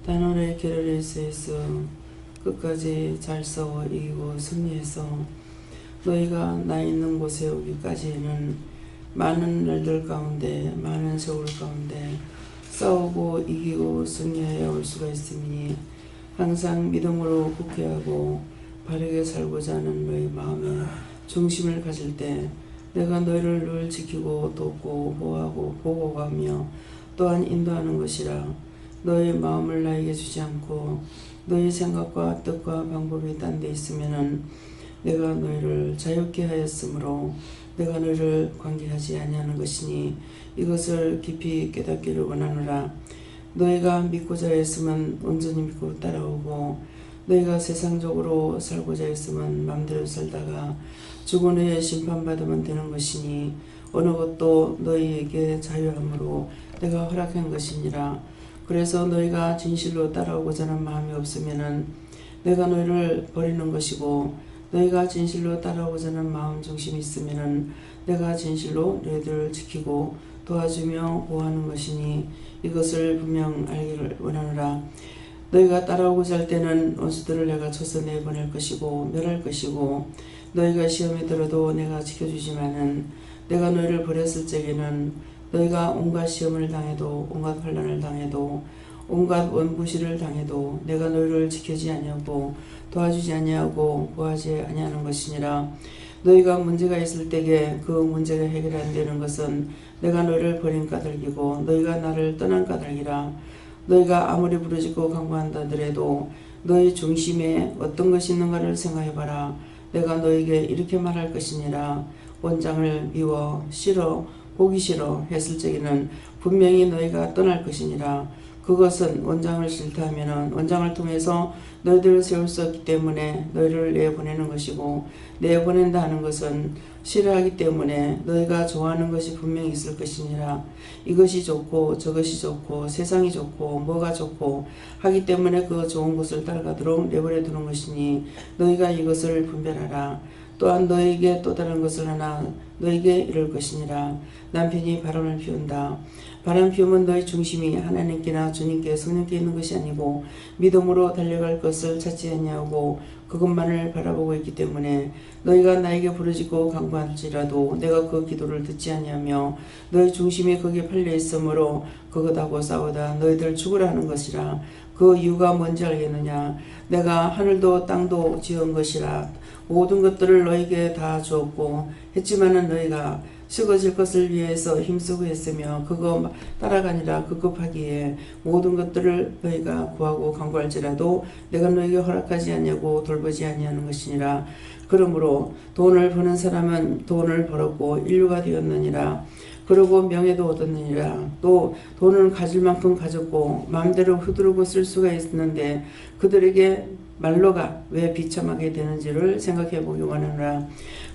단원의 길을 일수해서 끝까지 잘 싸워 이기고 승리해서 너희가 나 있는 곳에 오기까지는 많은 날들 가운데 많은 세월 가운데 싸우고 이기고 승리하여 올 수가 있으니 항상 믿음으로 굳게하고 바르게 살고자 하는 너희 마음의 중심을 가질 때 내가 너희를 늘 지키고 돕고 보호하고 보호하며 또한 인도하는 것이라. 너희 마음을 나에게 주지 않고 너희 생각과 뜻과 방법이 딴 데 있으면은 내가 너희를 자유케 하였으므로 내가 너희를 관계하지 아니하는 것이니 이것을 깊이 깨닫기를 원하노라. 너희가 믿고자 했으면 온전히 믿고 따라오고 너희가 세상적으로 살고자 했으면 마음대로 살다가 죽은 후에 심판받으면 되는 것이니 어느 것도 너희에게 자유함으로 내가 허락한 것이니라. 그래서 너희가 진실로 따라오고자 하는 마음이 없으면은 내가 너희를 버리는 것이고 너희가 진실로 따라오고자 하는 마음 중심이 있으면은 내가 진실로 너희들을 지키고 도와주며 보호하는 것이니 이것을 분명 알기를 원하노라. 너희가 따라오고자 할 때는 원수들을 내가 쳐서 내보낼 것이고 멸할 것이고 너희가 시험에 들어도 내가 지켜주지만은 내가 너희를 버렸을 적에는 너희가 온갖 시험을 당해도 온갖 환난을 당해도 온갖 원부시를 당해도 내가 너희를 지켜지 아니하고 도와주지 아니하고 보호하지 아니하는 것이니라. 너희가 문제가 있을 때에 그 문제가 해결 안 되는 것은 내가 너희를 버린 까닭이고 너희가 나를 떠난 까닭이라. 너희가 아무리 부르짖고 간구한다 하더라도 너희 중심에 어떤 것이 있는가를 생각해봐라. 내가 너희에게 이렇게 말할 것이니라. 원장을 미워 싫어 보기 싫어 했을 적에는 분명히 너희가 떠날 것이니라. 그것은 원장을 싫다 하면은 원장을 통해서 너희들을 세울 수 없기 때문에 너희를 내보내는 것이고 내보낸다 하는 것은 싫어하기 때문에 너희가 좋아하는 것이 분명히 있을 것이니라. 이것이 좋고 저것이 좋고 세상이 좋고 뭐가 좋고 하기 때문에 그 좋은 것을 따라가도록 내버려 두는 것이니 너희가 이것을 분별하라. 또한 너에게 또 다른 것을 하나 너에게 이럴 것이니라. 남편이 바람을 피운다. 바람 피우면 너희 중심이 하나님께나 주님께 성령께 있는 것이 아니고 믿음으로 달려갈 것을 찾지 아니하고 그것만을 바라보고 있기 때문에 너희가 나에게 부르짖고 간구할지라도 내가 그 기도를 듣지 아니하며 너희 중심이 거기에 팔려 있으므로 그것하고 싸우다 너희들 죽으라 하는 것이라. 그 이유가 뭔지 알겠느냐. 내가 하늘도 땅도 지은 것이라. 모든 것들을 너희에게 다 주었고 했지만은 너희가 썩어질 것을 위해서 힘쓰고 했으며 그거 따라가니라 급급하기에 모든 것들을 너희가 구하고 간구할지라도 내가 너희에게 허락하지 아니하고 돌보지 아니하는 것이니라. 그러므로 돈을 버는 사람은 돈을 벌었고 인류가 되었느니라. 그러고 명예도 얻었느니라. 또 돈을 가질 만큼 가졌고 마음대로 흐르고 쓸 수가 있는데 그들에게 말로가 왜 비참하게 되는지를 생각해 보기 원하노라.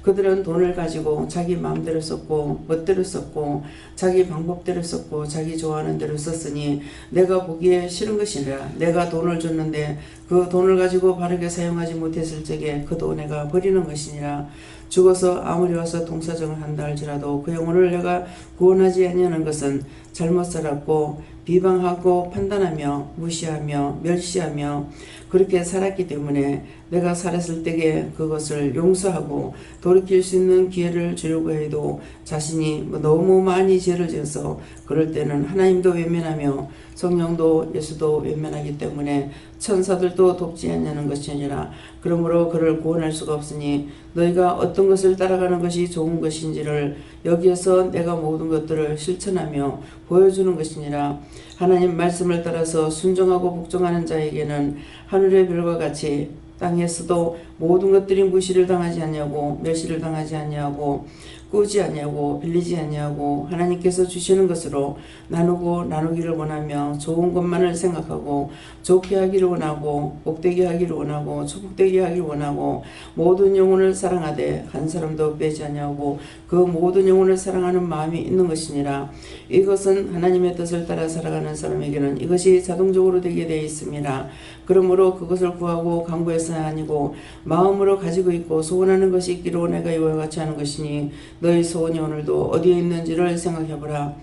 그들은 돈을 가지고 자기 마음대로 썼고 멋대로 썼고 자기 방법대로 썼고 자기 좋아하는 대로 썼으니 내가 보기에 싫은 것이라. 내가 돈을 줬는데 그 돈을 가지고 바르게 사용하지 못했을 적에 그 돈 내가 버리는 것이니라. 죽어서 아무리 와서 동사정을 한다 할지라도 그 영혼을 내가 구원하지 아니하는 것은 잘못 살았고 비방하고 판단하며 무시하며 멸시하며 그렇게 살았기 때문에 내가 살았을 때에 그것을 용서하고 돌이킬 수 있는 기회를 주려고 해도 자신이 너무 많이 죄를 지어서 그럴 때는 하나님도 외면하며 성령도 예수도 외면하기 때문에 천사들도 돕지 않냐는 것이 아니라 그러므로 그를 구원할 수가 없으니 너희가 어떤 것을 따라가는 것이 좋은 것인지를 여기에서 내가 모든 것들을 실천하며 보여주는 것이니라. 하나님 말씀을 따라서 순종하고 복종하는 자에게는 하늘의 별과 같이 땅에서도 모든 것들이 무시를 당하지 아니하고 멸시를 당하지 아니하고 꾸지 아니하고 빌리지 아니하고 하나님께서 주시는 것으로 나누고 나누기를 원하며 좋은 것만을 생각하고 좋게 하기를 원하고 복되게 하기를 원하고 축복되게 하기를 원하고 모든 영혼을 사랑하되 한 사람도 빼지 아니하고 그 모든 영혼을 사랑하는 마음이 있는 것이니라. 이것은 하나님의 뜻을 따라 살아가는 사람에게는 이것이 자동적으로 되게 되어 있습니다. 그러므로 그것을 구하고 간구해서는 아니고 마음으로 가지고 있고 소원하는 것이 있기로 내가 이와 같이 하는 것이니 너희 소원이 오늘도 어디에 있는지를 생각해보라.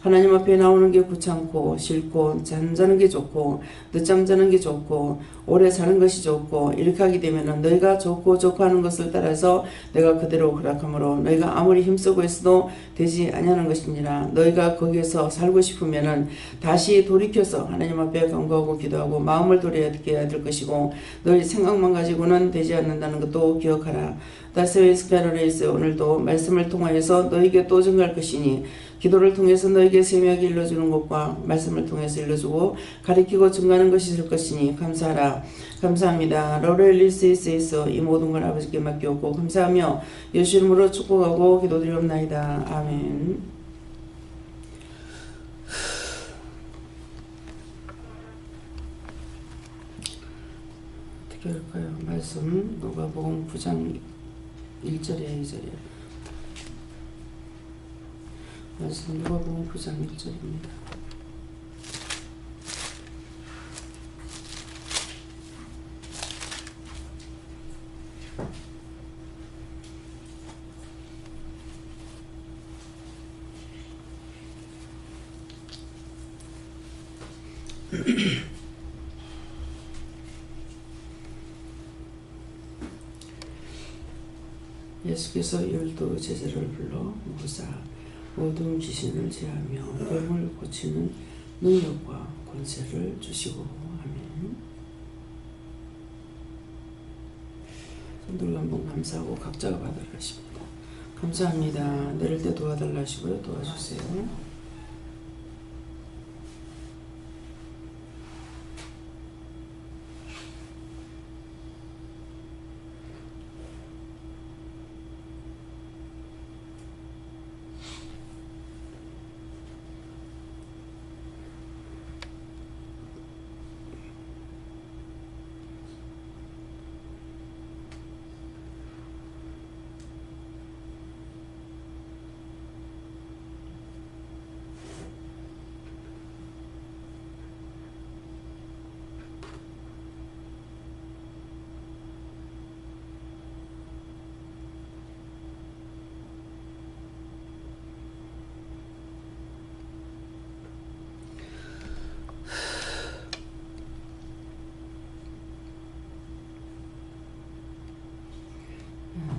하나님 앞에 나오는 게 귀찮고 싫고 잠자는 게 좋고 늦잠 자는 게 좋고 오래 사는 것이 좋고 이렇게 하게 되면은 너희가 좋고 하는 것을 따라서 내가 그대로 허락함으로 너희가 아무리 힘쓰고 있어도 되지 아니하는 것이니라. 너희가 거기에서 살고 싶으면은 다시 돌이켜서 하나님 앞에 간구하고 기도하고 마음을 돌려야 될 것이고 너희 생각만 가지고는 되지 않는다는 것도 기억하라. 다스웨이스 캐롤레이스 오늘도 말씀을 통하여서 너희에게 또 증거할 것이니 기도를 통해서 너에게 세미하게 일러주는 것과 말씀을 통해서 일러주고 가리키고 증거하는 것이 될 것이니 감사하라. 감사합니다. 로렐리스에서 이 모든 걸 아버지께 맡기었고 감사하며 예수 이름으로 축복하고 기도드리옵나이다. 아멘. 어떻게 할까요? 말씀 누가복음 9장 1절에 2절에 말씀 누가복음 9장 1절입니다. 예수께서 12 제자를 불러 모사 모든 귀신을 제하며 병을 고치는 능력과 권세를 주시고 아멘. 손들고 한번 감사하고 각자가 받으라 하십니다. 감사합니다. 내릴 때 도와달라 하시고요. 도와주세요.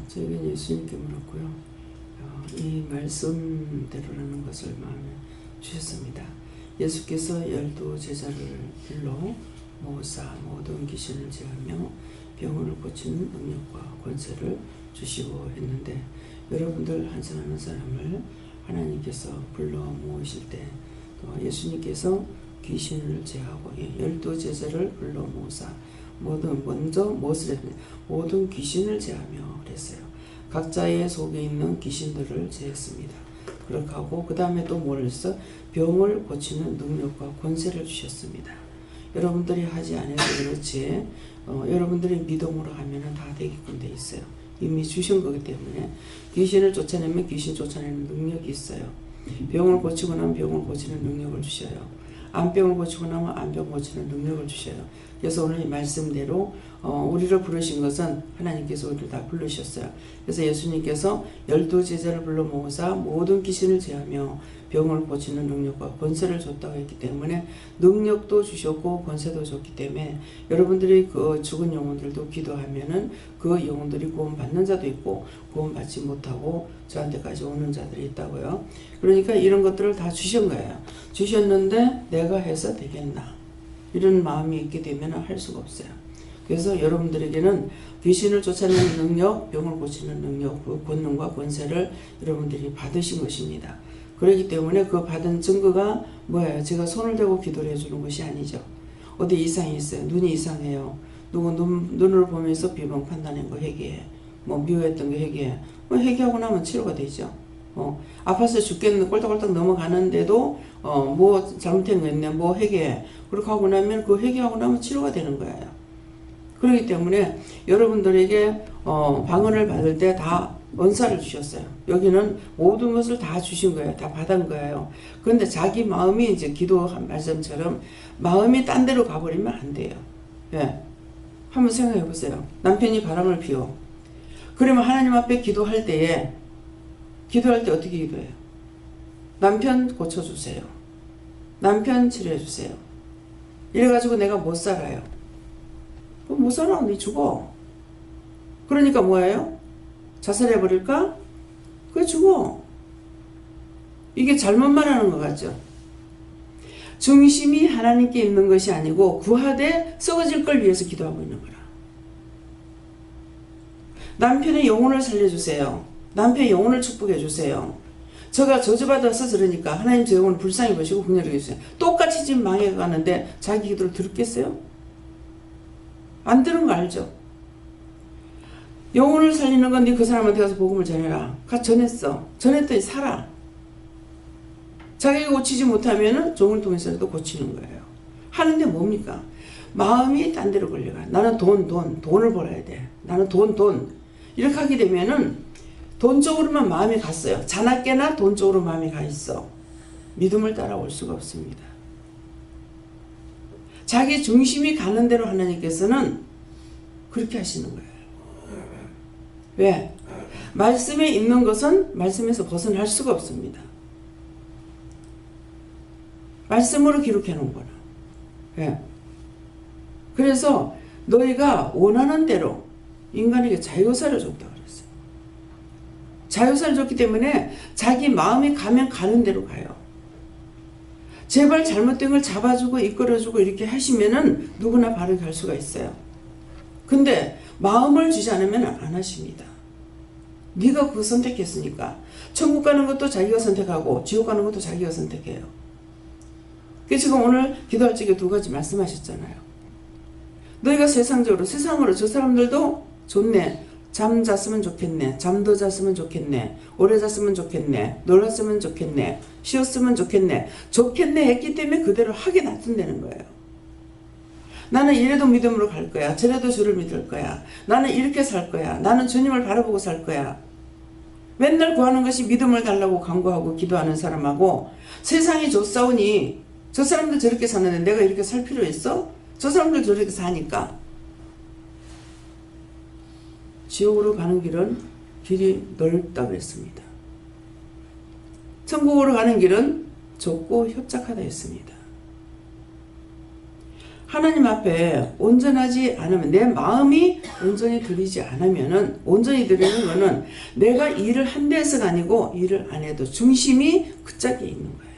저에겐 예수님께 물었고요. 이 말씀대로라는 것을 마음에 주셨습니다. 예수께서 12 제자를 불러 모사 모든 귀신을 제하며 병을 고치는 능력과 권세를 주시고 했는데 여러분들 한 사람 한 사람을 하나님께서 불러 모으실 때 또 예수님께서 귀신을 제하고 12 제자를 불러 모사 먼저 무엇을 했냐? 모든 귀신을 제하며 그랬어요. 각자의 속에 있는 귀신들을 제했습니다. 그렇게 하고 그 다음에 또 뭘 했어? 병을 고치는 능력과 권세를 주셨습니다. 여러분들이 하지 않아서 그렇지 여러분들이 믿음으로 하면 다 되게끔 돼 있어요. 이미 주신 거기 때문에 귀신을 쫓아내면 귀신 쫓아내는 능력이 있어요. 병을 고치고 나면 병을 고치는 능력을 주셔요. 암병을 고치고 나면 암병 고치는 능력을 주셔요. 그래서 오늘 이 말씀대로 우리를 부르신 것은 하나님께서 우리를 다 부르셨어요. 그래서 예수님께서 12 제자를 불러 모으사 모든 귀신을 제하며 병을 고치는 능력과 권세를 줬다고 했기 때문에 능력도 주셨고 권세도 줬기 때문에 여러분들이 그 죽은 영혼들도 기도하면은 그 영혼들이 구원받는 자도 있고 구원받지 못하고 저한테까지 오는 자들이 있다고요. 그러니까 이런 것들을 다 주신 거예요. 주셨는데 내가 해서 되겠나? 이런 마음이 있게 되면 할 수가 없어요. 그래서 여러분들에게는 귀신을 쫓아내는 능력, 병을 고치는 능력, 그 권능과 권세를 여러분들이 받으신 것입니다. 그렇기 때문에 그 받은 증거가 뭐예요? 제가 손을 대고 기도를 해주는 것이 아니죠. 어디 이상이 있어요. 눈이 이상해요. 누구 눈을 보면서 비번 판단한 거 회개해. 뭐 미워했던 거 회개해. 뭐 회개하고 나면 치료가 되죠. 아파서 죽겠는데 꼴딱꼴딱 넘어가는데도 뭐 잘못한 거 있네. 뭐 회개해. 그렇게 하고 나면 그 회개하고 나면 치료가 되는 거예요. 그렇기 때문에 여러분들에게 방언을 받을 때 다 은사를 주셨어요. 여기는 모든 것을 다 주신 거예요. 다 받은 거예요. 그런데 자기 마음이 이제 기도한 말씀처럼 마음이 딴 데로 가버리면 안 돼요. 예. 한번 생각해 보세요. 남편이 바람을 피워. 그러면 하나님 앞에 기도할 때 어떻게 기도해요? 남편 고쳐주세요. 남편 치료해주세요. 이래가지고 내가 못 살아요. 못 살아. 니 죽어. 그러니까 뭐예요? 자살해버릴까? 그게 죽어. 이게 잘못 말하는 것 같죠? 중심이 하나님께 있는 것이 아니고 구하되 썩어질 걸 위해서 기도하고 있는 거라. 남편의 영혼을 살려주세요. 남편의 영혼을 축복해주세요. 제가 저주받아서 저러니까 하나님 제 영혼을 불쌍히 보시고 긍휼히 해주세요. 똑같이 지금 망해가는데 자기 기도를 들었겠어요? 안 들은 거 알죠? 영혼을 살리는 건 네 그 사람한테 가서 복음을 전해라. 가서 전했어. 전했더니 살아. 자기가 고치지 못하면 종을 통해서라도 고치는 거예요. 하는데 뭡니까? 마음이 딴 데로 걸려가. 나는 돈을 벌어야 돼. 나는 돈. 이렇게 하게 되면은 돈 쪽으로만 마음이 갔어요. 자나깨나 돈 쪽으로 마음이 가 있어. 믿음을 따라올 수가 없습니다. 자기 중심이 가는 대로 하나님께서는 그렇게 하시는 거예요. 왜? 말씀에 있는 것은 말씀에서 벗어날 수가 없습니다. 말씀으로 기록해 놓은 거라. 예. 그래서 너희가 원하는 대로 인간에게 자유사를 줬다 그랬어요. 자유사를 줬기 때문에 자기 마음이 가면 가는 대로 가요. 제발 잘못된 걸 잡아주고 이끌어주고 이렇게 하시면은 누구나 바르게 갈 수가 있어요. 근데 마음을 주지 않으면 안 하십니다. 네가 그거 선택했으니까. 천국 가는 것도 자기가 선택하고 지옥 가는 것도 자기가 선택해요. 그래서 지금 오늘 기도할 적에 두 가지 말씀하셨잖아요. 너희가 세상으로 저 사람들도 좋네. 잠 잤으면 좋겠네. 잠도 잤으면 좋겠네. 오래 잤으면 좋겠네. 놀았으면 좋겠네. 쉬었으면 좋겠네. 좋겠네 했기 때문에 그대로 하게 놔둔다는 거예요. 나는 이래도 믿음으로 갈 거야. 저래도 주를 믿을 거야. 나는 이렇게 살 거야. 나는 주님을 바라보고 살 거야. 맨날 구하는 것이 믿음을 달라고 간구하고 기도하는 사람하고 세상이 좋사오니 저 사람들 저렇게 사는데 내가 이렇게 살 필요 있어? 저 사람들 저렇게 사니까. 지옥으로 가는 길은 길이 넓다고 했습니다. 천국으로 가는 길은 좁고 협착하다 했습니다. 하나님 앞에 온전하지 않으면 내 마음이 온전히 드리지 않으면은 온전히 드리는 거는 내가 일을 한 데서가 아니고 일을 안 해도 중심이 그 짝에 있는 거예요.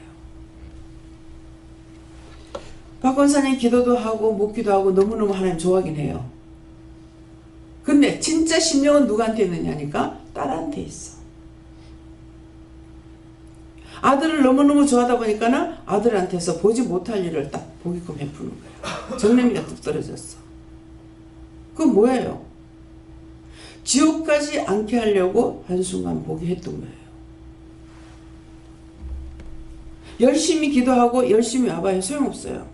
박 권사님 기도도 하고 묵기도 하고 너무너무 하나님 좋아하긴 해요. 근데 진짜 심령은 누구한테 있느냐 하니까 딸한테 있어. 아들을 너무너무 좋아하다 보니까는 아들한테서 보지 못할 일을 딱 보게끔 베푸는 거예요. 정내미가 뚝 떨어졌어. 그건 뭐예요? 지옥 가지 않게 하려고 한순간 보게 했던 거예요. 열심히 기도하고 열심히 와봐야 소용없어요.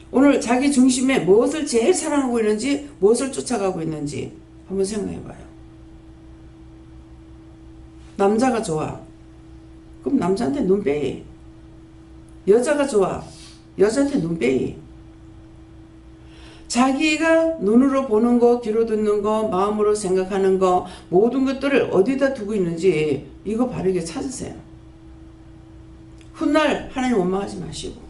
오늘 자기 중심에 무엇을 제일 사랑하고 있는지, 무엇을 쫓아가고 있는지 한번 생각해봐요. 남자가 좋아. 그럼 남자한테 눈 빼이. 여자가 좋아. 여자한테 눈 빼이. 자기가 눈으로 보는 거, 귀로 듣는 거, 마음으로 생각하는 거 모든 것들을 어디다 두고 있는지 이거 바르게 찾으세요. 훗날 하나님 원망하지 마시고.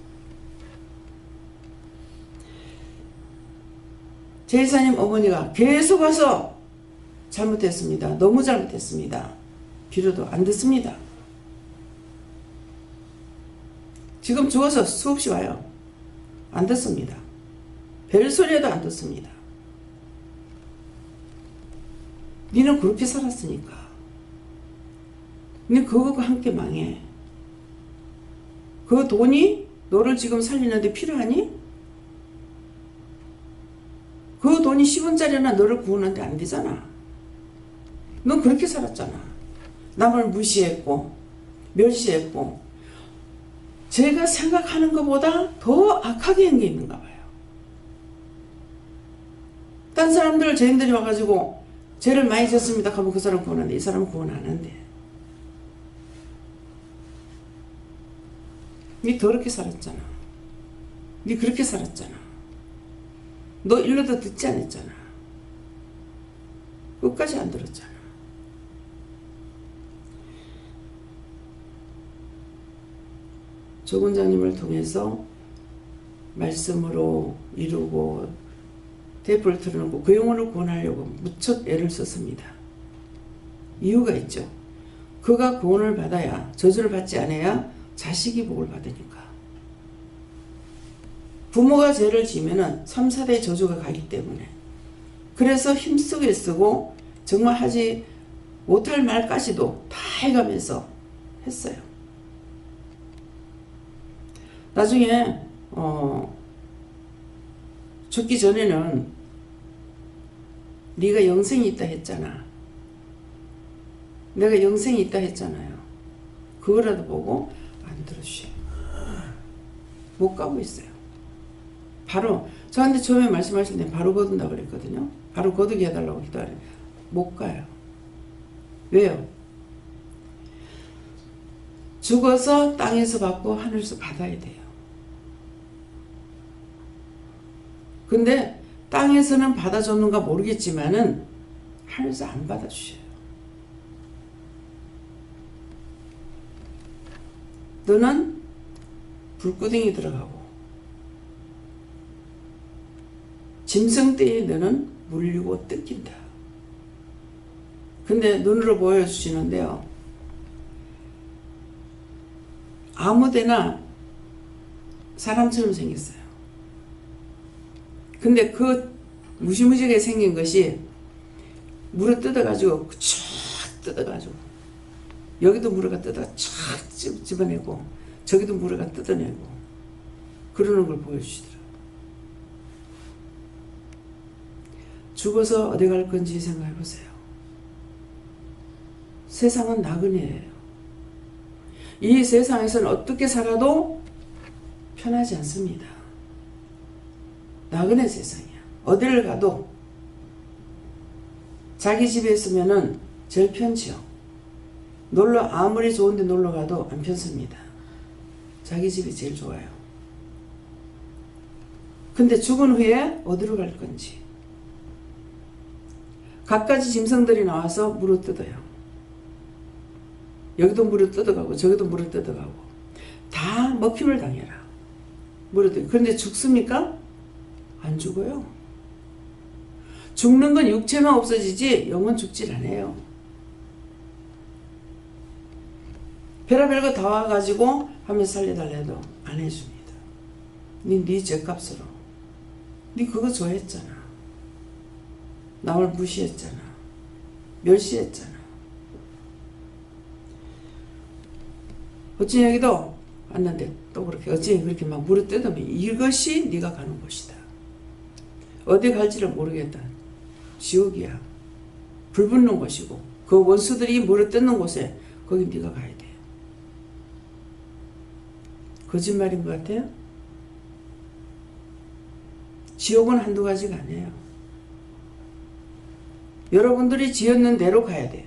제이사님 어머니가 계속 와서 잘못했습니다. 너무 잘못했습니다. 비료도 안 듣습니다. 지금 죽어서 수없이 와요. 안 듣습니다. 별소리에도 안 듣습니다. 니는 그렇게 살았으니까. 니 그거가 함께 망해. 그 돈이 너를 지금 살리는데 필요하니? 그 돈이 10원짜리나 너를 구하는데 안 되잖아. 넌 그렇게 살았잖아. 남을 무시했고 멸시했고 제가 생각하는 것보다 더 악하게 한 게 있는가 봐요. 딴 사람들 죄인들이 와가지고 죄를 많이 졌습니다 하면 그 사람 구원하는데 이 사람은 구원 안 한대. 니 더럽게 살았잖아. 니 그렇게 살았잖아. 너 일러도 듣지 않았잖아. 끝까지 안 들었잖아. 조 원장님을 통해서 말씀으로 이루고 테이프를 틀어놓고 그 영혼을 구원하려고 무척 애를 썼습니다. 이유가 있죠. 그가 구원을 받아야, 저주를 받지 않아야 자식이 복을 받으니까. 부모가 죄를 지면은 3, 4대 저주가 가기 때문에. 그래서 힘쓰고 애쓰고 정말 하지 못할 말까지도 다 해가면서 했어요. 나중에 죽기 전에는 네가 영생이 있다 했잖아. 내가 영생이 있다 했잖아요. 그거라도 보고 안 들어주셔요. 못 가고 있어요. 바로 저한테 처음에 말씀하실 때 바로 거둔다고 그랬거든요. 바로 거두게 해달라고 기도하래. 못 가요. 왜요? 죽어서 땅에서 받고 하늘에서 받아야 돼요. 근데 땅에서는 받아줬는가 모르겠지만은 하늘에서 안 받아주셔요. 너는 불구덩이 들어가고 짐승떼에 너는 물리고 뜯긴다. 근데 눈으로 보여주시는데요. 아무데나 사람처럼 생겼어요. 근데 그 무시무시하게 생긴 것이 물을 뜯어가지고 쫙 뜯어가지고 여기도 물을 뜯어가 쫙 집어내고 저기도 물을 뜯어내고 그러는 걸 보여주시더라고요. 죽어서 어디 갈 건지 생각해 보세요. 세상은 나그네예요. 이 세상에서는 어떻게 살아도 편하지 않습니다. 나그네 세상이야. 어디를 가도 자기 집에 있으면은 제일 편지요. 아무리 좋은데 놀러 가도 안 편습니다. 자기 집이 제일 좋아요. 근데 죽은 후에 어디로 갈 건지. 갖가지 짐승들이 나와서 물을 뜯어요. 여기도 물을 뜯어가고 저기도 물을 뜯어가고 다 먹힘을 당해라. 물을 뜯어. 그런데 죽습니까? 안 죽어요. 죽는 건 육체만 없어지지 영은 죽질 않아요. 별의별 거 다 와가지고 하면서 살려달라 해도 안 해줍니다. 네 죄값으로. 네 그거 좋아했잖아. 남을 무시했잖아. 멸시했잖아. 어찌 여기도 왔는데 또 그렇게 어찌 그렇게 막 물을 뜯으면 이것이 네가 가는 곳이다. 어디 갈지를 모르겠다. 지옥이야. 불 붙는 곳이고 그 원수들이 물을 뜯는 곳에 거기 네가 가야 돼. 거짓말인 것 같아요? 지옥은 한두 가지가 아니에요. 여러분들이 지었는 대로 가야 돼요.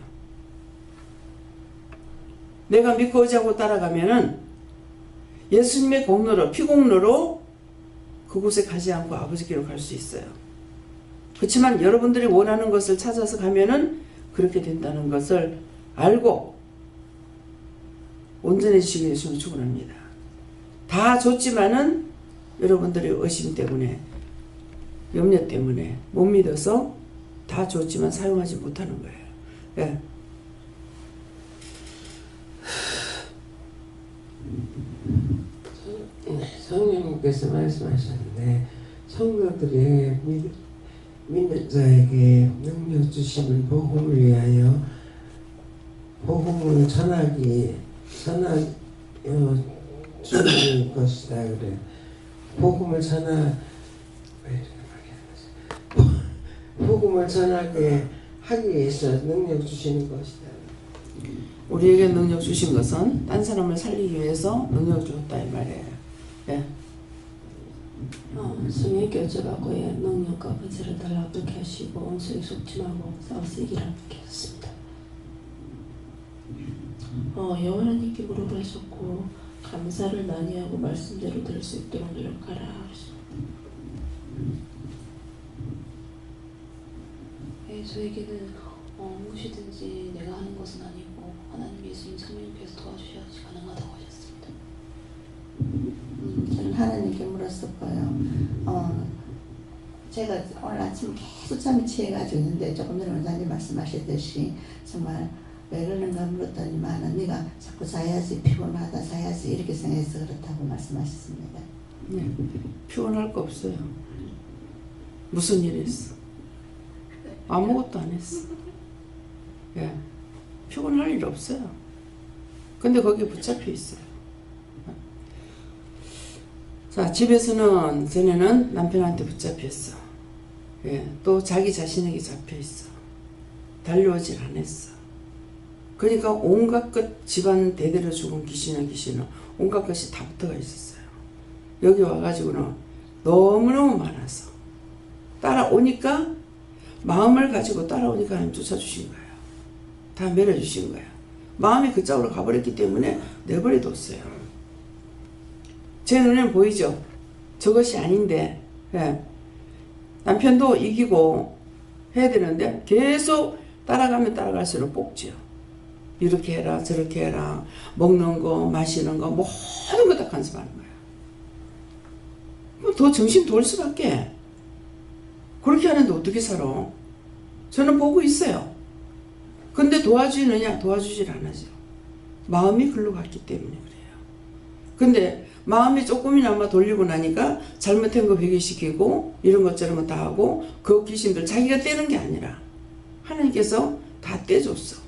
내가 믿고 의지하고 따라가면은 예수님의 공로로, 피공로로 그곳에 가지 않고 아버지께로 갈 수 있어요. 그렇지만 여러분들이 원하는 것을 찾아서 가면은 그렇게 된다는 것을 알고 온전해지시기 위해서 축원합니다. 다 줬지만은 여러분들의 의심 때문에, 염려 때문에 못 믿어서 다 줬지만 사용하지 못하는 거예요. 예. 성령님께서 말씀하셨는데 성도들이 믿는 자에게 능력 주시는 복음을 위하여 복음을 주는 것이다 그래. 복음을 전하게 하기 위해서 능력 주시는 것이다. 우리에게 능력 주신 것은 딴 사람을 살리기 위해서 능력 주었다 이 말이에요. 예. 성령께 어쩌라고의 능력과 권세를 달라 어떻게 하시고 원수에 속지 말고 싸워서 이기라 이렇게 했습니다. 여호와 하나님께 무릎을 했었고 감사를 많이 하고 말씀대로 들을 수 있도록 노력하라. 저에게는 무엇이든지 내가 하는 것은 아니고 하나님 예수님 성령께서 도와주셔야지 가능하다고 하셨습니다. 제가 오늘 아침 계속 잠이 취해가지고 있는데 조금 전에 원장님 말씀하셨듯이 정말 왜 그러는가 물었더니만 네가 자꾸 자야지 피곤하다 자야지 이렇게 생각해서 그렇다고 말씀하셨습니다. 네. 피곤할 거 없어요. 무슨 일 했어? 아무것도 안 했어. 예. 피곤할 일 없어요. 근데 거기에 붙잡혀 있어요. 자, 집에서는 전에는 남편한테 붙잡혔어. 예. 또 자기 자신에게 잡혀 있어. 달려오질 않았어. 그러니까 온갖 것, 집안 대대로 죽은 귀신은 온갖 것이 다 붙어가 있었어요. 여기 와가지고는 너무너무 많아서 따라오니까 마음을 가지고 따라오니까 하나님 쫓아주신 거예요. 다 밀어주신 거예요. 마음이 그쪽으로 가버렸기 때문에 내버려뒀어요. 제 눈에는 보이죠? 저것이 아닌데, 예. 남편도 이기고 해야 되는데 계속 따라가면 따라갈수록 뽑지요. 이렇게 해라 저렇게 해라 먹는 거 마시는 거 모든 거 다 간섭하는 거야. 더 정신 돌 수밖에. 그렇게 하는데 어떻게 살아? 저는 보고 있어요. 근데 도와주느냐? 도와주질 않아죠. 마음이 글로 갔기 때문에 그래요. 근데 마음이 조금이나마 돌리고 나니까 잘못한 거 회개시키고 이런 것 저런 거 다 하고 그 귀신들 자기가 떼는 게 아니라 하나님께서 다 떼줬어.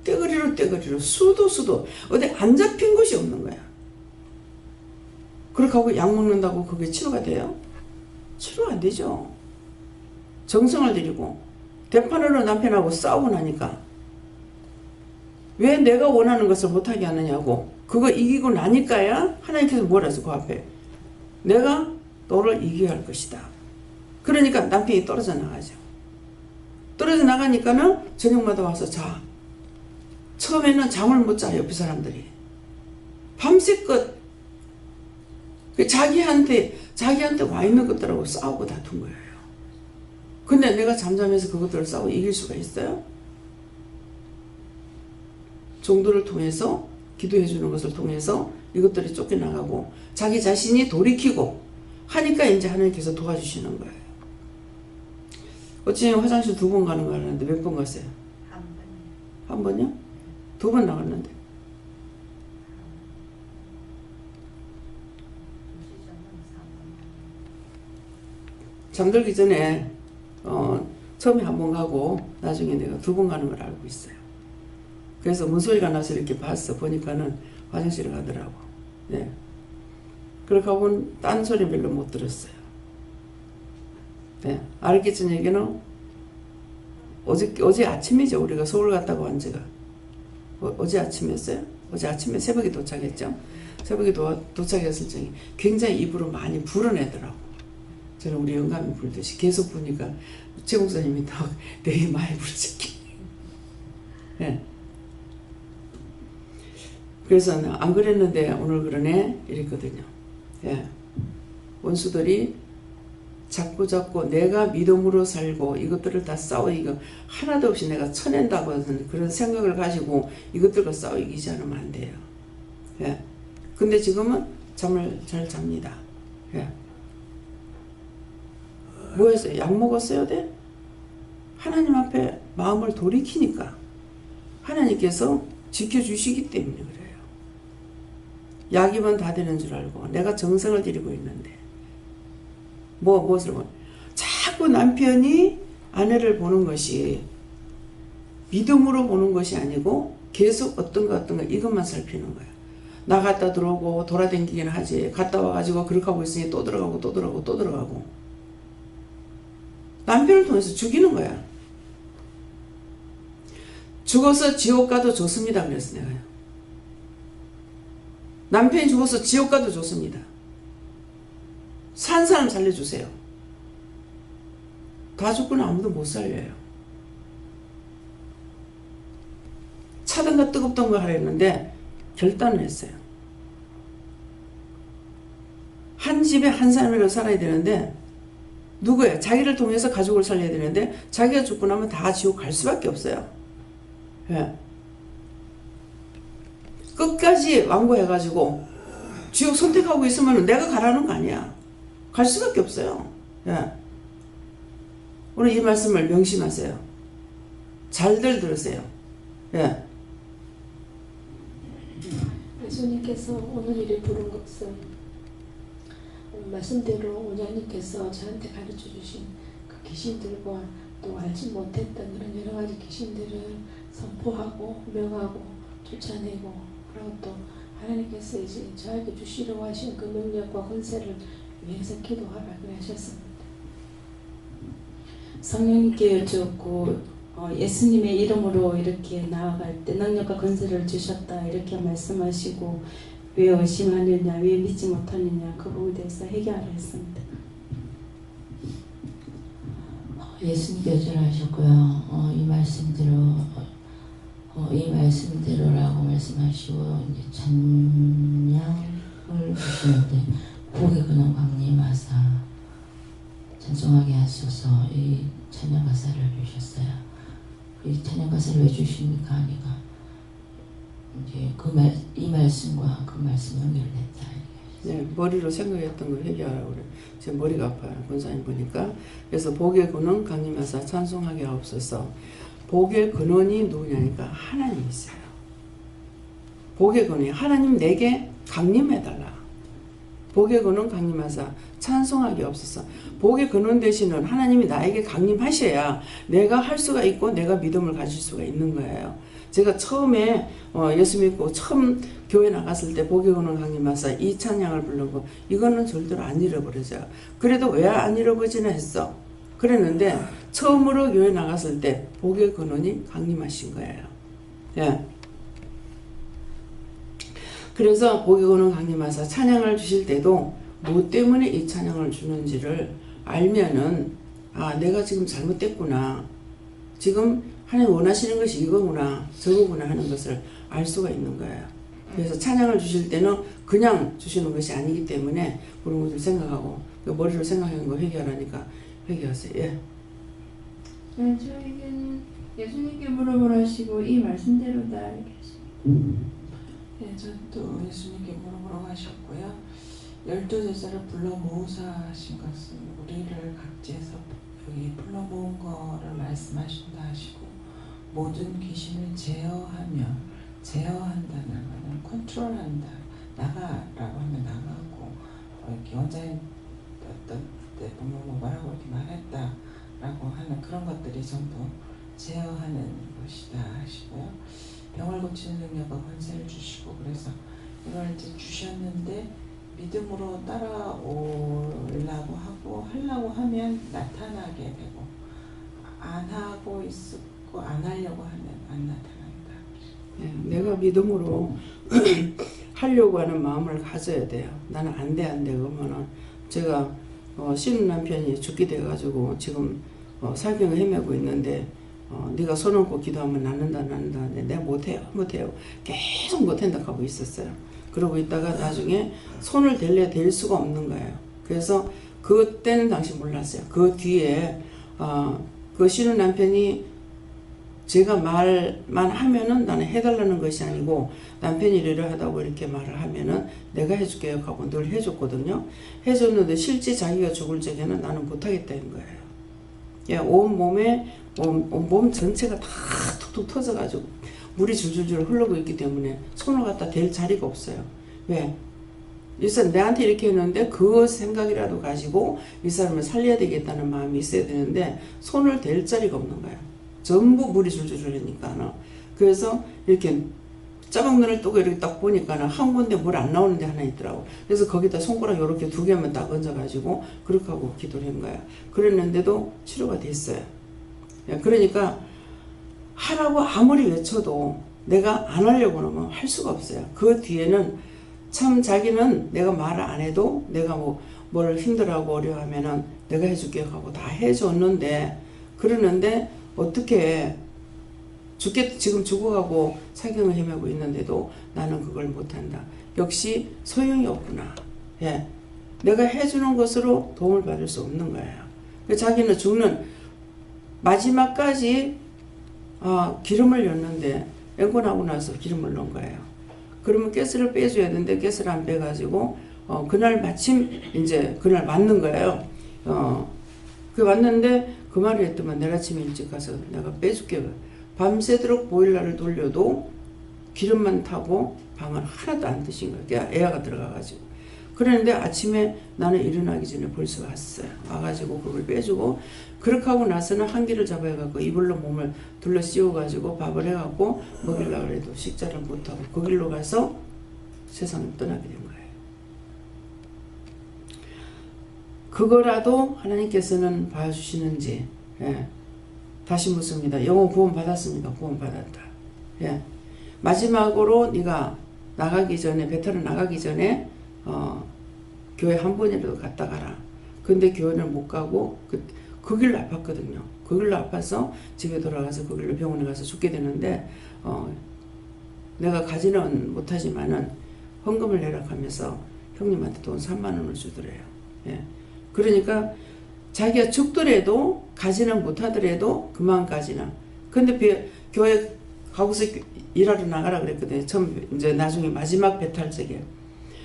떼거리로 수도 어디 안 잡힌 것이 없는 거야. 그렇게 하고 약 먹는다고 그게 치료가 돼요? 치료 안 되죠. 정성을 들이고 대판으로 남편하고 싸우고 나니까 왜 내가 원하는 것을 못하게 하느냐고 그거 이기고 나니까야 하나님께서 뭐라 해서 그 앞에 내가 너를 이겨야 할 것이다. 그러니까 남편이 떨어져 나가죠. 떨어져 나가니까는 저녁마다 와서 자. 처음에는 잠을 못 자, 옆에 사람들이. 밤새껏 자기한테 와 있는 것들하고 싸우고 다툰 거예요. 근데 내가 잠잠해서 그것들을 싸우고 이길 수가 있어요? 종도를 통해서 기도해 주는 것을 통해서 이것들이 쫓겨나가고 자기 자신이 돌이키고 하니까 이제 하나님께서 도와주시는 거예요. 어찌 화장실 2번 가는 거 하는데 몇 번 갔어요? 한 번이요? 2번 나갔는데. 잠들기 전에 처음에 1번 가고 나중에 내가 2번 가는 걸 알고 있어요. 그래서 뭔 소리가 나서 이렇게 봤어. 보니까는 화장실에 가더라고. 네. 그렇게 하고는 딴 소리 별로 못 들었어요. 네. 알겠지 얘기는 어제 아침이죠. 우리가 서울 갔다가 온 지가. 어제 아침이었어요? 어제 아침에 새벽에 도착했죠? 새벽에 도착했을 적에 굉장히 입으로 많이 불어내더라고. 저는 우리 영감이 불듯이 계속 보니까 최 목사님이 되게 많이 부르셨기. 네. 그래서 안 그랬는데 오늘 그러네 이랬거든요. 예. 원수들이 자꾸 내가 믿음으로 살고 이것들을 다 싸워 이거 하나도 없이 내가 쳐낸다고 하는 그런 생각을 가지고 이것들과 싸워 이기지 않으면 안 돼요. 예. 근데 지금은 잠을 잘 잡니다. 예. 뭐 했어요? 약 먹었어요? 돼? 하나님 앞에 마음을 돌이키니까 하나님께서 지켜주시기 때문에 그래요. 약이면 다 되는 줄 알고 내가 정성을 들이고 있는데 무엇을 보면 자꾸 남편이 아내를 보는 것이 믿음으로 보는 것이 아니고 계속 어떤가 이것만 살피는 거야. 나갔다 들어오고 돌아다니긴 하지. 갔다 와가지고 그렇게 하고 있으니 또 들어가고 남편을 통해서 죽이는 거야. 죽어서 지옥 가도 좋습니다. 그래서 내가요. 남편이 죽어서 지옥 가도 좋습니다. 산 사람 살려주세요. 다 죽고는 아무도 못 살려요. 차든가 뜨겁던가 하랬는데 결단을 했어요. 한 집에 한 사람이라도 살아야 되는데 누구예요? 자기를 통해서 가족을 살려야 되는데 자기가 죽고 나면 다 지옥 갈 수밖에 없어요. 예. 끝까지 완고해가지고 지옥 선택하고 있으면 내가 가라는 거 아니야. 갈 수밖에 없어요. 예. 오늘 이 말씀을 명심하세요. 잘들 들으세요. 예. 예수님께서 오늘 일을 부른 것은 말씀대로 원장님께서 저한테 가르쳐 주신 그 귀신들과 또 알지 못했던 그런 여러 가지 귀신들을 선포하고 명하고 쫓아내고 그리고 또 하나님께서 이제 저에게 주시려고 하신 그 능력과 권세를 위해서 기도하라 그래 하셨습니다. 성령님께 여쭈었고 예수님의 이름으로 이렇게 나아갈 때 능력과 권세를 주셨다 이렇게 말씀하시고 왜 의심하느냐 왜 믿지 못하느냐 그 부분에 대해서 해결하라 했습니다. 예수님께 여쭈하셨고요. 이 말씀대로라고 말씀하시고 이제 찬양을 주시는데 복의 근원 강림하사 찬송하게 하소서 이 찬양 가사를 주셨어요. 이 찬양 가사를 왜 주십니까 하니까 이제 이 말씀과 그 말씀 연결됐다. 네, 머리로 생각했던 걸 회개하라고 그래. 제 머리가 아파요. 권사님 보니까. 그래서 복의 근원 강림하사 찬송하게 하옵소서. 복의 근원이 누구냐니까 하나님이세요. 복의 근원이 하나님 내게 강림해달라. 복의 근원 강림하사 찬송하게 없어서 복의 근원 되시는 하나님이 나에게 강림하셔야 내가 할 수가 있고 내가 믿음을 가질 수가 있는 거예요. 제가 처음에 예수 믿고 처음 교회 나갔을 때 복의 근원 강림하사 이 찬양을 부르고 이거는 절대로 안 잃어버려져요. 그래도 왜 안 잃어버지나 했어. 그랬는데 처음으로 교회 나갔을 때 복의 근원이 강림하신 거예요. 예. 그래서 복의 근원 강림하사 찬양을 주실 때도 뭐 때문에 이 찬양을 주는지를 알면은 아 내가 지금 잘못됐구나. 지금 하나님 원하시는 것이 이거구나 저거구나 하는 것을 알 수가 있는 거예요. 그래서 찬양을 주실 때는 그냥 주시는 것이 아니기 때문에 그런 것을 생각하고 머리로 생각하는 거 회개하라니까 회개하세요. 예. 네, 저에게는 예수님께 물어보라 하시고 이 말씀대로다 이렇게 하십니다. 네, 저도 예수님께 물어보라고 하셨고요. 12제자를 불러 모으사 하신 것은 우리를 각지에서 여기 불러 모은 거를 말씀하신다 하시고 모든 귀신을 제어한다는 말은 컨트롤한다. 나가라고 하면 나가고 이렇게 원장님 어떤 때 보면 뭐라고 이렇게 말했다라고 하는 그런 것들이 전부 제어하는 것이다 하시고요. 병을 고치는 능력과 권세를 주시고 그래서 이걸 이제 주셨는데 믿음으로 따라오려고 하고 하려고 하면 나타나게 되고 안 하고 있고 안 하려고 하면 안 나타난다. 네, 내가 믿음으로 하려고 하는 마음을 가져야 돼요. 나는 안 돼 그러면은 제가 신은 남편이 죽게 돼가지고 지금 살경을 헤매고 있는데 네가 손 얹고 기도하면 낫는다 근데 내가 못해요 계속 못한다 하고 있었어요. 그러고 있다가 나중에 손을 댈 수가 없는 거예요. 그래서 그때는 당시 몰랐어요. 그 뒤에 그 신은 남편이 제가 말만 하면은 나는 해달라는 것이 아니고 남편이 이래를 하다고 이렇게 말을 하면은 내가 해줄게요 하고 늘 해줬거든요. 해줬는데 실제 자기가 죽을 적에는 나는 못하겠다는 거예요. 예, 몸 전체가 다 툭툭 터져가지고 물이 줄줄줄 흐르고 있기 때문에 손을 갖다 댈 자리가 없어요. 왜? 이 사람 내한테 이렇게 했는데 그 생각이라도 가지고 이 사람을 살려야 되겠다는 마음이 있어야 되는데 손을 댈 자리가 없는 거예요. 전부 물이 줄줄 흐르니까는. 그래서 이렇게 짜방눈을 뜨고 이렇게 딱 보니까는 한 군데 물 안 나오는 데 하나 있더라고. 그래서 거기다 손가락 이렇게 2개만 딱 얹어가지고 그렇게 하고 기도를 한 거야. 그랬는데도 치료가 됐어요. 그러니까 하라고 아무리 외쳐도 내가 안 하려고 하면 할 수가 없어요. 그 뒤에는 참 자기는 내가 말을 안 해도 내가 뭘 힘들어하고 어려워하면은 내가 해줄게 하고 다 해줬는데 그러는데 어떻게 지금 죽어가고 사경을 헤매고 있는데도 나는 그걸 못한다. 역시 소용이 없구나. 예, 내가 해주는 것으로 도움을 받을 수 없는 거예요. 자기는 죽는 마지막까지 기름을 넣는데 앵곤하고 나서 기름을 넣은 거예요. 그러면 가스를 빼줘야 되는데 가스를 안 빼가지고 그날 마침 이제 그날 맞는 거예요. 그 왔는데 그 말을 했더만 내일 아침에 일찍 가서 내가 빼줄게. 밤새도록 보일러를 돌려도 기름만 타고 방을 하나도 안 드신 거야. 에어가 들어가가지고. 그랬는데 아침에 나는 일어나기 전에 벌써 왔어요. 와가지고 그걸 빼주고, 그렇게 하고 나서는 한기를 잡아갖고 이불로 몸을 둘러 씌워가지고 밥을 해갖고 먹이려고 해도 식사를 못하고 그 길로 가서 세상을 떠나게 된 거예요. 그거라도 하나님께서는 봐주시는지. 예. 다시 묻습니다. 영혼 구원 받았습니까? 구원 받았다. 예. 마지막으로 네가 나가기 전에, 베테랑 나가기 전에 교회 한 번이라도 갔다 가라. 근데 교회를 못 가고 그 길로 아팠거든요. 그 길로 아파서 집에 돌아가서 그 길로 병원에 가서 죽게 되는데 내가 가지는 못하지만은 헌금을 내라 하면서 형님한테 돈 3만 원을 주더래요. 예. 그러니까 자기가 죽더라도 가지는 못하더라도 그만까지는. 근데 교회 가고서 일하러 나가라 그랬거든요. 처음 이제 나중에 마지막 배탈적에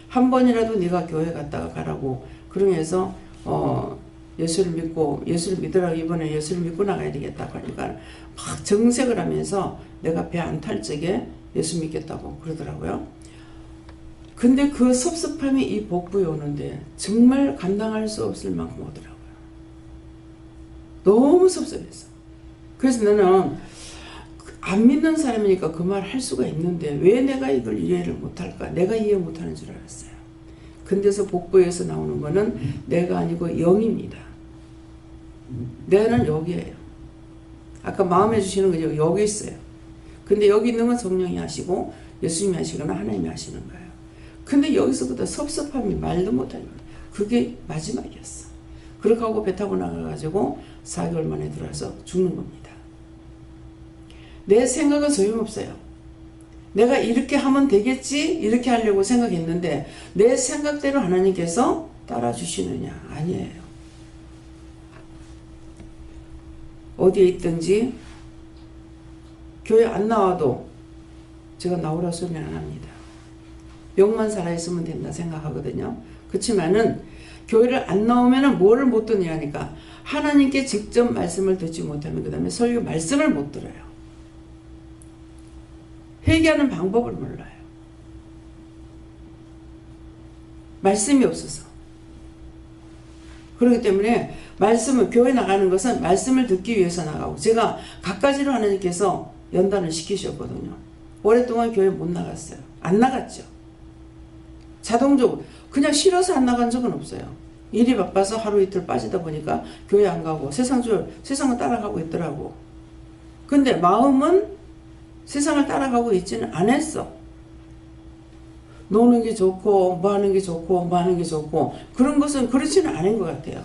한 번이라도 네가 교회 갔다가 가라고. 그러면서 예수를 믿으라고 이번에 예수를 믿고 나가야 되겠다고 하니까 막 정색을 하면서 내가 배 안 탈 적에 예수 믿겠다고 그러더라고요. 근데 그 섭섭함이 이 복부에 오는데 정말 감당할 수 없을 만큼 오더라고요. 너무 섭섭했어. 그래서 나는 안 믿는 사람이니까 그 말 할 수가 있는데 왜 내가 이걸 이해를 못할까? 내가 이해 못하는 줄 알았어요. 근데서 복부에서 나오는 거는 내가 아니고 영입니다. 내는 여기에요. 아까 마음에 주시는 거 여기 있어요. 근데 여기 있는 건 성령이 하시고 예수님이 하시거나 하나님이 하시는 거예요. 근데 여기서부터 섭섭함이 말도 못하는 거예요. 그게 마지막이었어. 그렇게 하고 배 타고 나가가지고 4개월 만에 들어와서 죽는 겁니다. 내 생각은 소용없어요. 내가 이렇게 하면 되겠지 이렇게 하려고 생각했는데 내 생각대로 하나님께서 따라주시느냐? 아니에요. 어디에 있든지 교회 안 나와도 제가 나오라 소리는 안 합니다. 영만 살아있으면 된다 생각하거든요. 그렇지만은 교회를 안 나오면은 뭐를 못 듣느냐니까 하나님께 직접 말씀을 듣지 못하면 그 다음에 설교 말씀을 못 들어요. 회개하는 방법을 몰라요. 말씀이 없어서. 그렇기 때문에 말씀을 교회 나가는 것은 말씀을 듣기 위해서 나가고 제가 갖가지로 하나님께서 연단을 시키셨거든요. 오랫동안 교회 못 나갔어요. 안 나갔죠. 자동적으로 그냥 싫어서 안 나간 적은 없어요. 일이 바빠서 하루 이틀 빠지다 보니까 교회 안 가고 세상을 따라가고 있더라고. 근데 마음은 세상을 따라가고 있지는 않았어. 노는 게 좋고 뭐 하는 게 좋고 뭐 하는 게 좋고 그런 것은 그렇지는 않은 것 같아요.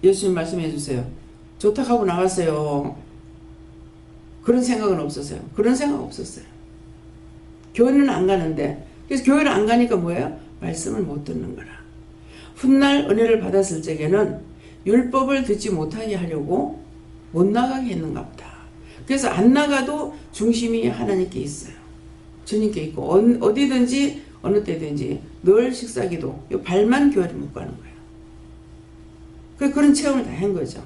예수님 말씀해 주세요. 좋다 하고 나갔어요. 그런 생각은 없었어요. 그런 생각 없었어요. 교회는 안 가는데 그래서 교회를 안 가니까 뭐예요? 말씀을 못 듣는 거라. 훗날 은혜를 받았을 적에는 율법을 듣지 못하게 하려고 못 나가게 했는가 보다. 그래서 안 나가도 중심이 하나님께 있어요. 주님께 있고 어디든지 어느 때든지 늘 식사기도 발만 교회를 못 가는 거예요. 그런 체험을 다 한 거죠.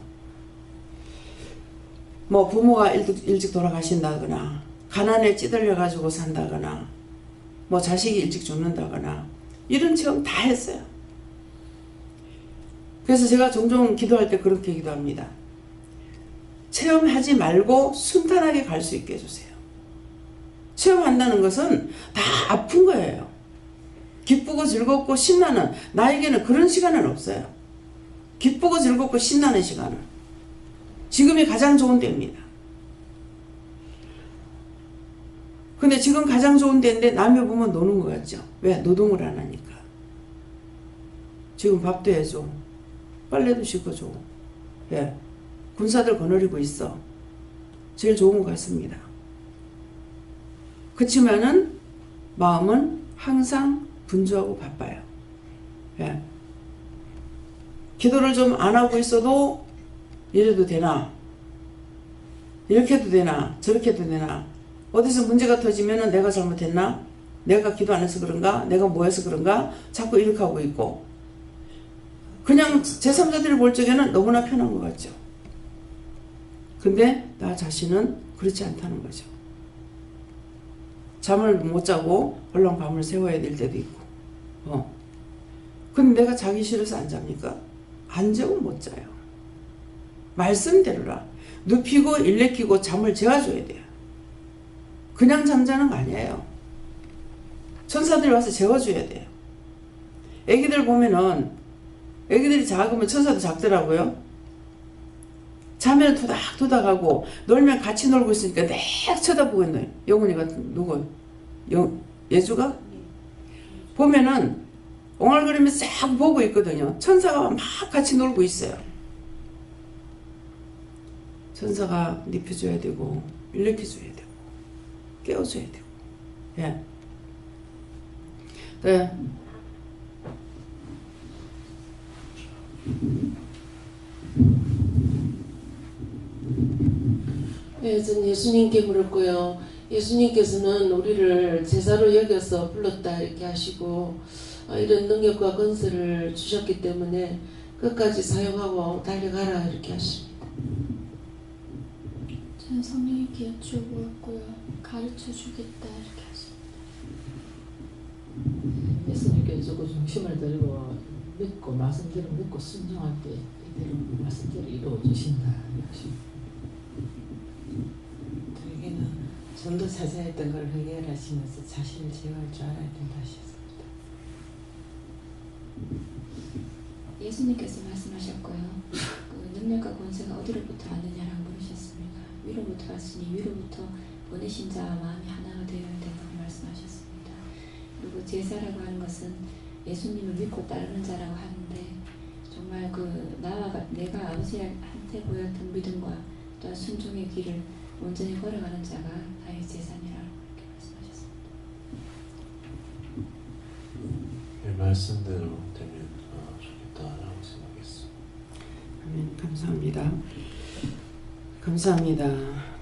뭐 부모가 일찍 돌아가신다거나 가난에 찌들려 가지고 산다거나 뭐 자식이 일찍 죽는다거나 이런 체험 다 했어요. 그래서 제가 종종 기도할 때 그렇게 기도합니다. 체험하지 말고 순탄하게 갈 수 있게 해주세요. 체험한다는 것은 다 아픈 거예요. 기쁘고 즐겁고 신나는 나에게는 그런 시간은 없어요. 기쁘고 즐겁고 신나는 시간은 지금이 가장 좋은 때입니다. 근데 지금 가장 좋은 때인데 남의 보면 노는 것 같죠. 왜? 노동을 안 하니까. 지금 밥도 해줘. 빨래도 씻어줘. 왜? 군사들 거느리고 있어. 제일 좋은 것 같습니다. 그렇지만은 마음은 항상 분주하고 바빠요. 예. 기도를 좀 안 하고 있어도 이래도 되나? 이렇게 해도 되나? 저렇게 해도 되나? 어디서 문제가 터지면은 내가 잘못했나? 내가 기도 안 해서 그런가? 내가 뭐 해서 그런가? 자꾸 이렇게 하고 있고 그냥 제3자들이 볼 적에는 너무나 편한 것 같죠. 근데 나 자신은 그렇지 않다는 거죠. 잠을 못 자고 얼른 밤을 새워야 될 때도 있고. 근데 내가 자기 싫어서 안 잡니까? 안 자고 못 자요. 말씀대로라. 눕히고 일으키고 잠을 재워줘야 돼요. 그냥 잠자는 거 아니에요. 천사들이 와서 재워줘야 돼요. 애기들 보면은 애기들이 작으면 천사도 작더라고요. 자면 토닥토닥하고 놀면 같이 놀고 있으니까 내 쳐다보고 있는 영훈이가 누구? 예주가? 보면은 옹알거리면서 싹 보고 있거든요. 천사가 막 같이 놀고 있어요. 천사가 눕혀줘야 되고 일으켜줘야 되고 깨워줘야 되고. 예. 네. 네, 전 예수님께 물었고요. 예수님께서는 우리를 제사로 여겨서 불렀다 이렇게 하시고 이런 능력과 건설을 주셨기 때문에 끝까지 사용하고 달려가라 이렇게 하십니다. 저는 성령님께 여쭈었고요. 가르쳐 주겠다 이렇게 하십니다. 예수님께서 조금 중심을 들고 믿고 말씀대로 믿고 순종할 때 이대로 말씀대로 이루어 주신다. 저에게는 전도 사자였던 걸 해결하시면서 자신을 제어할 줄 알아야 된다 하셨습니다. 예수님께서 말씀하셨고요. 그 능력과 권세가 어디로부터 왔느냐라고 물으셨습니다. 위로부터 왔으니 위로부터 보내신 자와 마음이 하나가 되어야 된다고 말씀하셨습니다. 그리고 제사라고 하는 것은 예수님을 믿고 따르는 자라고 하는데 정말 그 내가 아버지한테 보였던 믿음과 또 순종의 길을 온전히 걸어가는 자가 나의 제사니라고 이렇게 말씀하셨습니다. 이 말씀대로 되면 좋겠다라고 생각했습니다. 아멘. 감사합니다. 감사합니다.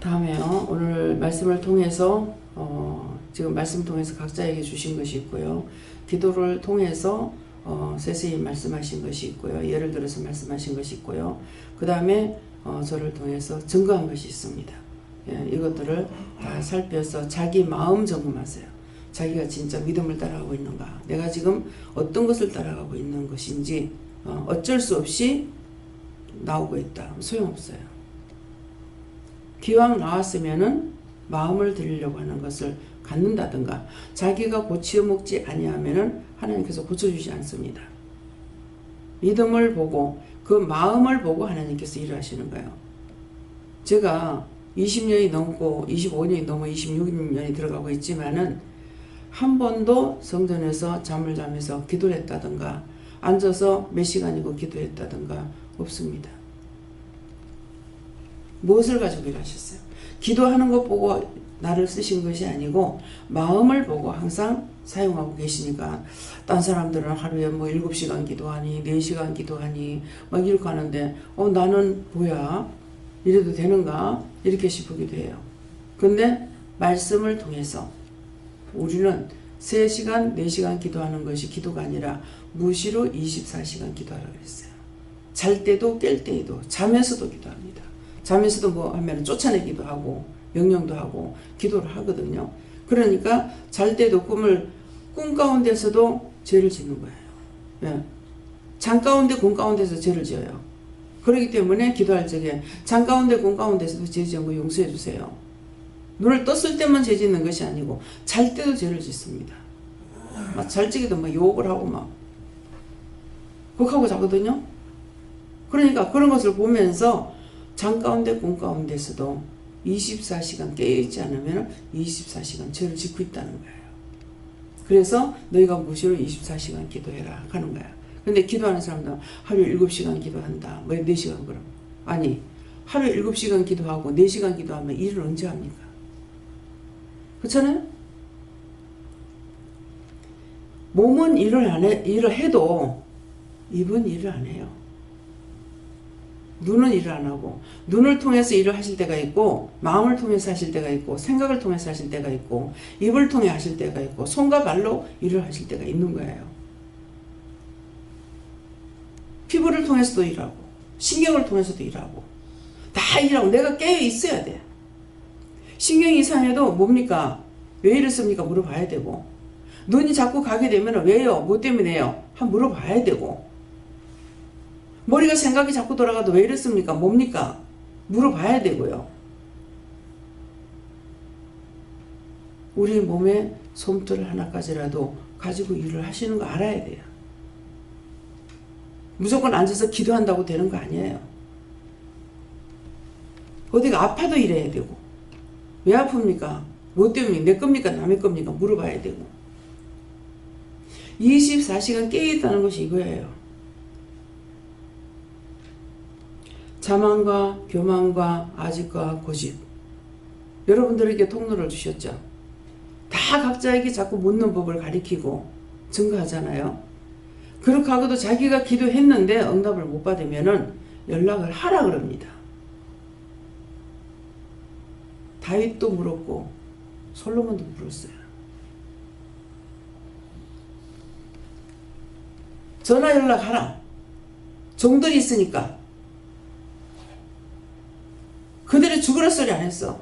다음에요. 오늘 말씀을 통해서 지금 말씀 통해서 각자에게 주신 것이 있고요. 기도를 통해서 세세히 말씀하신 것이 있고요. 예를 들어서 말씀하신 것이 있고요. 그 다음에 저를 통해서 증거한 것이 있습니다. 예, 이것들을 다 살펴서 자기 마음 점검하세요. 자기가 진짜 믿음을 따라가고 있는가, 내가 지금 어떤 것을 따라가고 있는 것인지 어쩔 수 없이 나오고 있다. 소용없어요. 기왕 나왔으면은 마음을 드리려고 하는 것을 갖는다든가, 자기가 고치어 먹지 아니하면은 하나님께서 고쳐주지 않습니다. 믿음을 보고 그 마음을 보고 하나님께서 일하시는 거예요. 제가 20년이 넘고 25년이 넘어 26년이 들어가고 있지만은 한 번도 성전에서 잠을 자면서 기도를 했다든가 앉아서 몇 시간이고 기도했다든가 없습니다. 무엇을 가지고 일하셨어요? 기도하는 것 보고 나를 쓰신 것이 아니고 마음을 보고 항상 사용하고 계시니까, 딴 사람들은 하루에 뭐 7시간 기도하니 4시간 기도하니 막 이렇게 하는데 나는 뭐야? 이래도 되는가? 이렇게 싶기도 해요. 근데 말씀을 통해서 우리는 3시간, 4시간 기도하는 것이 기도가 아니라 무시로 24시간 기도하라고 그랬어요. 잘 때도 깰 때에도 자면서도 기도합니다. 자면서도 뭐 하면 쫓아내기도 하고 명령도 하고 기도를 하거든요. 그러니까 잘 때도 꿈 가운데서도 죄를 짓는 거예요. 예. 잠 가운데 꿈 가운데서 죄를 지어요. 그렇기 때문에 기도할 적에 잠 가운데 꿈 가운데서도 죄 지은 거 용서해 주세요. 눈을 떴을 때만 죄 짓는 것이 아니고 잘 때도 죄를 짓습니다. 막 잘 적에도 막 욕을 하고 막 그렇게 하고 자거든요. 그러니까 그런 것을 보면서 잠 가운데 꿈 가운데서도 24시간 깨어있지 않으면 24시간 죄를 짓고 있다는 거예요. 그래서 너희가 무시로 24시간 기도해라 하는 거야. 근데 기도하는 사람들은 하루에 7시간 기도한다. 뭐 4시간 그럼. 아니, 하루에 7시간 기도하고 4시간 기도하면 일을 언제 합니까? 그렇잖아요? 몸은 일을 해도 입은 일을 안 해요. 눈은 일을 안 하고, 눈을 통해서 일을 하실 때가 있고, 마음을 통해서 하실 때가 있고, 생각을 통해서 하실 때가 있고, 입을 통해 하실 때가 있고, 손과 발로 일을 하실 때가 있는 거예요. 피부를 통해서도 일하고 신경을 통해서도 일하고 다 일하고 내가 깨어 있어야 돼. 신경이 이상해도 뭡니까? 왜 이렇습니까? 물어봐야 되고 눈이 자꾸 가게 되면 왜요? 뭐 때문에요? 한번 물어봐야 되고 머리가 생각이 자꾸 돌아가도 왜 이렇습니까? 뭡니까? 물어봐야 되고요. 우리 몸에 솜털 하나까지라도 가지고 일을 하시는 거 알아야 돼요. 무조건 앉아서 기도한다고 되는 거 아니에요. 어디가 아파도 일해야 되고 왜 아픕니까? 뭐 때문에 내 겁니까? 남의 겁니까? 물어봐야 되고 24시간 깨어있다는 것이 이거예요. 자만과 교만과 아집과 고집 여러분들에게 통로를 주셨죠. 다 각자에게 자꾸 묻는 법을 가리키고 증거하잖아요. 그렇게 하고도 자기가 기도했는데 응답을 못 받으면 연락을 하라 그럽니다. 다윗도 물었고 솔로몬도 물었어요. 전화 연락하라. 종들이 있으니까. 그들이 죽으라 소리 안 했어.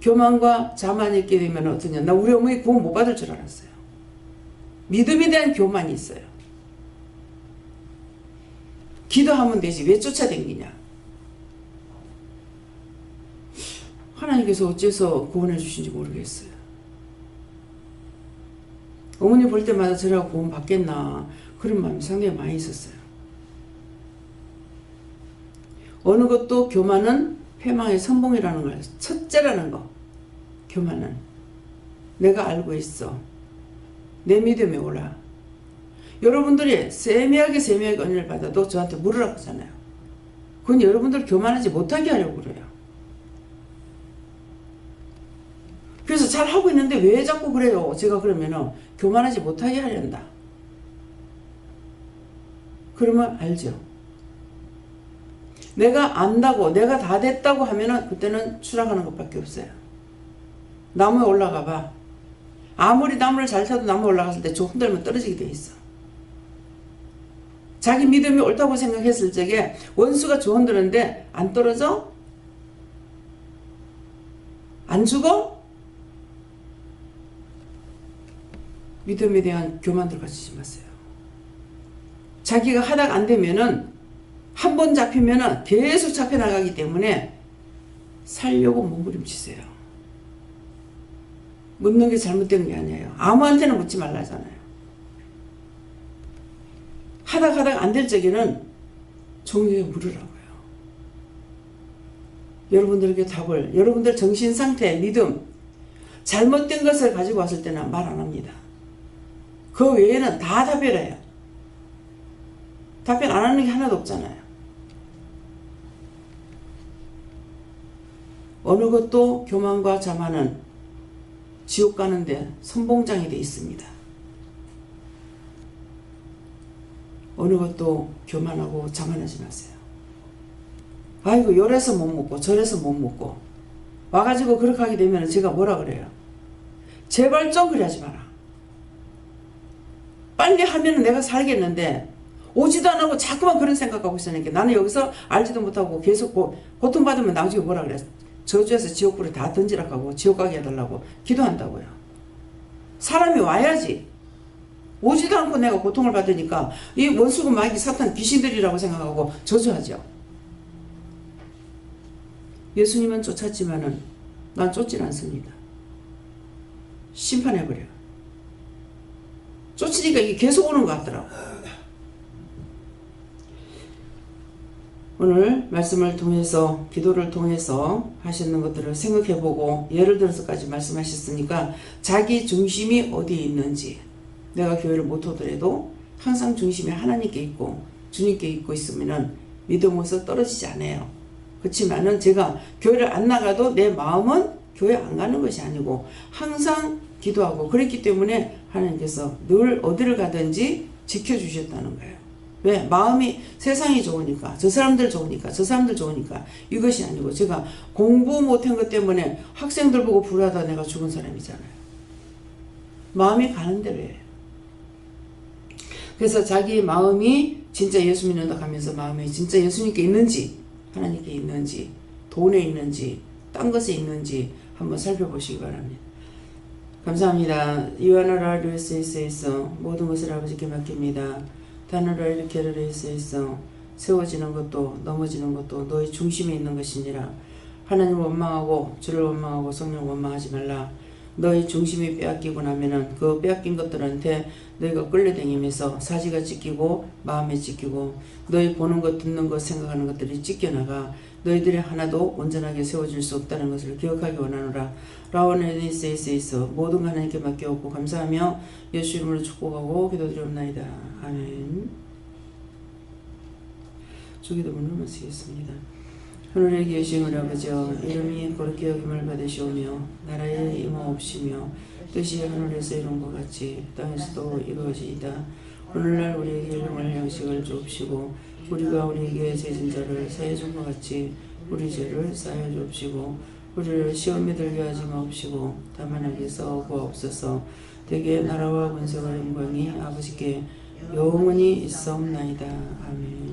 교만과 자만이 있게 되면 어떠냐. 나 우리 어머니 구원 못 받을 줄 알았어요. 믿음에 대한 교만이 있어요. 기도하면 되지 왜 쫓아다니냐. 하나님께서 어째서 구원해 주신지 모르겠어요. 어머니 볼 때마다 저라고 구원 받겠나 그런 마음이 상당히 많이 있었어요. 어느 것도 교만은 패망의 선봉이라는 거예요. 첫째라는 거. 교만은 내가 알고 있어. 내 믿음에 올라. 여러분들이 세미하게 은혜를 받아도 저한테 물으라고 하잖아요. 그건 여러분들 교만하지 못하게 하려고 그래요. 그래서 잘 하고 있는데 왜 자꾸 그래요? 제가 그러면은 교만하지 못하게 하련다. 그러면 알죠. 내가 안다고 내가 다 됐다고 하면은 그때는 추락하는 것밖에 없어요. 나무에 올라가 봐. 아무리 나무를 잘 타도 나무에 올라갔을 때 저 흔들면 떨어지게 돼 있어. 자기 믿음이 옳다고 생각했을 적에 원수가 저 흔드는데 안 떨어져? 안 죽어? 믿음에 대한 교만들 가지지 마세요. 자기가 하다가 안 되면은 한 번 잡히면은 계속 잡혀나가기 때문에 살려고 몸부림치세요. 묻는 게 잘못된 게 아니에요. 아무한테나 묻지 말라잖아요. 하다가 안 될 적에는 종교에 물으라고요. 여러분들에게 답을, 여러분들 정신상태, 믿음, 잘못된 것을 가지고 왔을 때는 말 안 합니다. 그 외에는 다 답변해요. 답변 안 하는 게 하나도 없잖아요. 어느 것도 교만과 자만은 지옥 가는데 선봉장이 되어 있습니다. 어느 것도 교만하고 자만하지 마세요. 아이고 이래서 못 먹고 저래서 못 먹고 와가지고 그렇게 하게 되면 제가 뭐라 그래요? 제발 좀 그래 하지 마라. 빨리 하면 내가 살겠는데 오지도 안 하고 자꾸만 그런 생각하고 있으니까 나는 여기서 알지도 못하고 계속 고통받으면 나중에 뭐라 그래? 저주해서 지옥불에 다 던지라고 하고 지옥 가게 해달라고 기도한다고요. 사람이 와야지. 오지도 않고 내가 고통을 받으니까 이 원수고 마귀 사탄 귀신들이라고 생각하고 저주하죠. 예수님은 쫓았지만은 난 쫓질 않습니다. 심판해버려요. 쫓으니까 이게 계속 오는 것 같더라고. 오늘 말씀을 통해서 기도를 통해서 하시는 것들을 생각해보고 예를 들어서까지 말씀하셨으니까 자기 중심이 어디에 있는지 내가 교회를 못 오더라도 항상 중심이 하나님께 있고 주님께 있고 있으면 믿음으로서 떨어지지 않아요. 그렇지만은 제가 교회를 안 나가도 내 마음은 교회 안 가는 것이 아니고 항상 기도하고 그랬기 때문에 하나님께서 늘 어디를 가든지 지켜주셨다는 거예요. 왜? 마음이 세상이 좋으니까 저 사람들 좋으니까 저 사람들 좋으니까 이것이 아니고 제가 공부 못한 것 때문에 학생들 보고 불하다 내가 죽은 사람이잖아요. 마음이 가는 대로 해요. 그래서 자기 마음이 진짜 예수 믿는다 하면서 마음이 진짜 예수님께 있는지, 하나님께 있는지, 돈에 있는지, 딴 것에 있는지 한번 살펴보시기 바랍니다. 감사합니다. 이와노라 류에스에서 모든 것을 아버지께 맡깁니다. 다노라 이르케르 에스에서 세워지는 것도 넘어지는 것도 너의 중심에 있는 것이니라. 하나님 원망하고 주를 원망하고 성령 원망하지 말라. 너의 중심이 빼앗기고 나면은 그 빼앗긴 것들한테 너희가 끌려다니면서 사지가 찢기고 마음에 찢기고 너희 보는 것 듣는 것 생각하는 것들이 찢겨나가 너희들이 하나도 온전하게 세워질 수 없다는 것을 기억하기 원하노라. 라오네니스에서 모든 거 하나님께 맡겨오고 감사하며 예수 이름으로 축복하고 기도드리옵나이다. 아멘. 주기도문을 마치겠습니다. 하늘에 계신 우리 아버지여, 이름이 거룩히 여김을 받으시오며 나라에 임하옵시며 뜻이 하늘에서 이룬 것 같이 땅에서도 이루어지이다. 오늘날 우리에게 일용할 양식을 주옵시고 우리가 우리에게 죄진 자를 사해 준 것 같이 우리 죄를 사해 주옵시고 우리를 시험에 들게 하지 마옵시고 다만 악에서 구하옵소서. 대개 나라와 권세와 영광이 아버지께 영원히 있사옵나이다. 아멘.